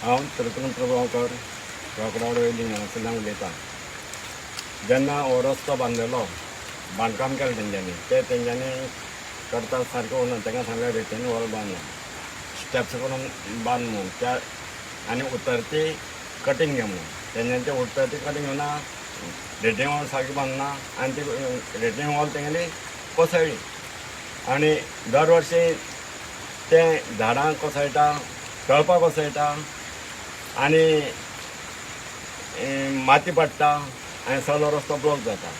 हांव त्रिकरण प्रभाकर रोकडावड वयली हांगासरल्यान उलयतां. जेन्ना हो रस्तो बांदलेलो बांदकाम केलें तेंच्यांनी करता सारकें उरना. तांकां सांगलें रिटेन वॉल बांद स्टेप्स करून बांद म्हणून त्या आनी उतरती कटींग घे म्हणून. तेंच्यांचे उतरती कटींग घेवना, रिटेन वॉल सारकी बांदना आनी ती रिटेन वॉल तेंगेली कोसळ्ळी. आनी दर वर्सी ते झाडां कोसळटा, तळपां कोसळटा आनी माती पडटा आनी सगळो रस्तो ब्लॉक जाता.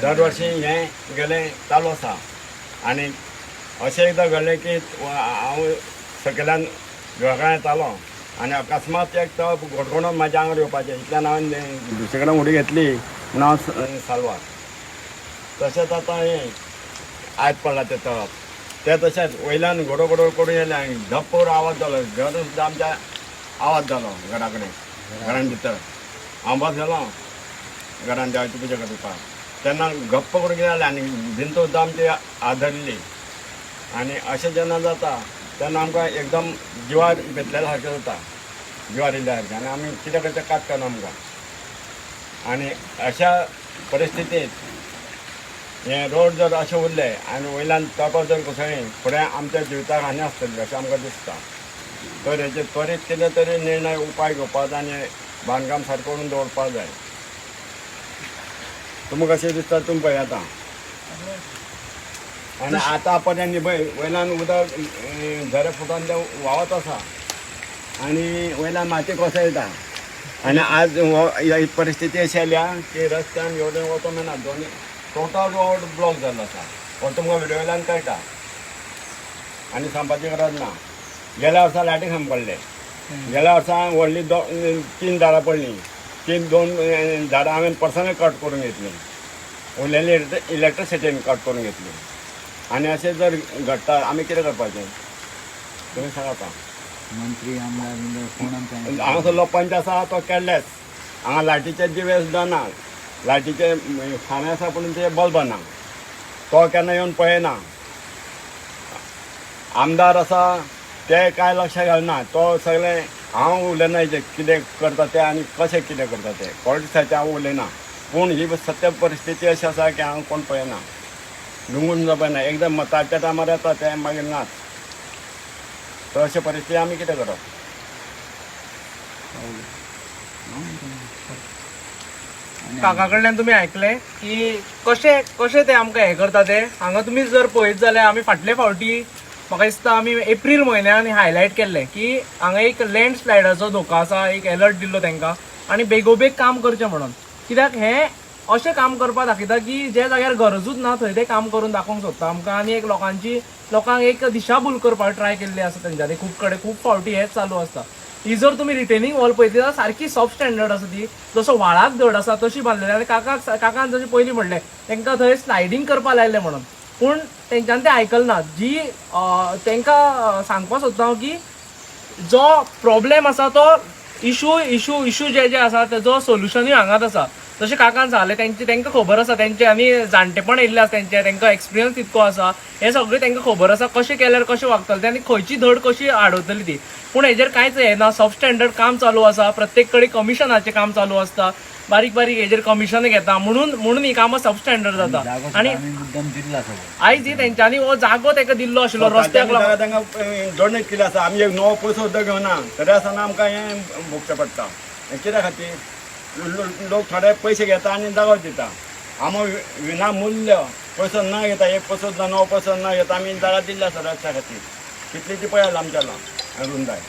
दर वर्सी हें गेलें चालू आसा. आनी अशें एकदां घडलें की हांव सकयल्यान घरा येतालो आनी अकस्मात एक तो घडकोणून म्हाज्या आंगार येवपाचें. इतल्यान हांवें दुसरे कडेन उडी घेतली म्हूण हांव साल्वार. तशेंच आतां हें आयज पडला तें तळप तें तशेंच वयल्यान घडो घडो करून येयलें आनी धप करून आवाज जालो. घर सुद्दां आमच्या आवाज जालो घरा कडेन घरान भितर. हांव बसलेलो घरान देवाची पुजा करपाक. तेन्ना गप्प करून कितें जालें आनी भिंत सुद्दां आमची आदरली. आनी अशें जेन्ना जाता तेन्ना आमकां एकदम जिवार घेतलेल्या सारकें जाता, जिवार येयल्या सारकें. आनी आमी कितें करचें कात कळना आमकां. आनी अशा परिस्थितींत हें रोड जर अशें उरलें आनी वयल्यान तळपां जर कोसळ्ळीं फुडें आमच्या जिविताक हानी आसतली अशें आमकां दिसता. तर हेचेर त्वरीत कितें तरी निर्णय उपाय घेवपाक जाय आनी बांदकाम सारकें करून दवरपाक जाय. तुमकां कशें दिसता तुमी पळयात. आनी आतां पर्यंत पळय वयल्यान उदक झरे फुटोन तें व्हांवत आसा आनी वयल्यान माती कोसळटा. आनी आज ही परिस्थिती अशी आयल्या की रस्त्यान येवडेन वचोंक मेळना. दोनी टोटल रोड ब्लॉक जाल्लो आसा. हो तुमकां विडियो वयल्यान कळटा आनी सांगपाची गरज ना. गेल्या वर्सा लायटी खांब पडले. गेल्या वर्सा व्हडली 3 झाडां पडलीं. 2 झाडां हांवें पर्सनल कट करून घेतलीं. उरलेली इलेक्ट्रिसिटीन कट करून घेतली. आनी अशें जर घडटा आमी कितें करपाचें तुमी सांगात. मंत्री आमदार हांगासरलो पंच आसा तो केडलेस. हांगा लायटीचे दिवे सुद्दां ना. लायटीचे खांबे आसा पूण ते बल्ब ना. तो केन्ना येवन पळयना. आमदार आसा ते कांय लक्ष घालना. तो सगळें हांव उलयना हेजें कितें करता तें आनी कशें कितें करता तें पॉलिटिक्साचें हांव उलयना. पूण ही सत्य परिस्थिती अशी आसा की हांव कोण पळयना, डुंगून जो पळयना. एकदम मताच्या टायमार येता तें मागीर नाच. तर अशे परिस्थिती आमी कितें करप. काका कडल्यान तुमी आयकलें की कशें ते आमकां हें करता ते. हांगा तुमी जर पळयत जाल्यार आमी फाटले फावटी म्हाका दिसता आमी एप्रील म्हयन्यान हायलायट केल्लें की हांगा एक लँडस्लायडाचो धोको आसा. एक अलर्ट दिल्लो तांकां आनी बेगोबेग काम करचें म्हणून. कित्याक हें अशें काम करपाक दाखयता की जे जाग्यार गरजूच ना थंय ते काम करून दाखोवंक सोदता आमकां. आनी एक लोकांक एक दिशाभूल करपाक ट्राय केल्ली आसा तेंच्यांनी खूब फावटी हेंच चालू आसता. ही जर तुमी रिटेनिंग वॉल पळयत जाल्यार सारकी सब स्टँडर्ड आसा ती. जसो व्हाळाक धड आसा तशी बांदलेली. आनी काकान जशें पयलीं म्हणलें तांकां थंय स्लायडींग करपाक लायलें म्हणून. पूण तेंच्यांनी तें आयकलना. जी तांकां सांगपाक सोदता हांव की जो प्रॉब्लेम आसा तो इशू जे आसा तेजो सोल्युशनूय हांगाच आसा. जशें काकान सांगलें तांकां खबर आसा. तेंचे आनी जाणटेपण येयल्लें आसा तेंचें. तांकां एक्सपिरियन्स तितको आसा. हें सगळें तांकां खबर आसा कशें केल्यार कशें वागतलें तें आनी खंयची धड कशी आडवतली ती. पूण हेजेर कांयच येना. सब स्टँडर्ड काम चालू आसा. प्रत्येक कडेन कमिशनाचें काम चालू आसता. बारीक हेजेर कमिशन घेता म्हणून ही कामां सब स्टँडर्ड जाता. आनी आयज ही तेंच्यांनी हो जागो ताका दिल्लो आशिल्लो रस्त्याक लागून. तांकां डोनेट केले आसा. आमी एक नवो पयसो सुद्दां घेवना. तरी आसतना आमकां हें भोगचें पडटा. कित्या खातीर लोक थोडे पयशे घेता आनी जागो दिता. आमी विनामूल्य पयसो न घेता. एक पयसो सुद्दां नवो पयसो न घेता आमी जागा दिल्ले आसा रस्त्या खातीर. कितली ती पळयात आमच्या रुंदाय.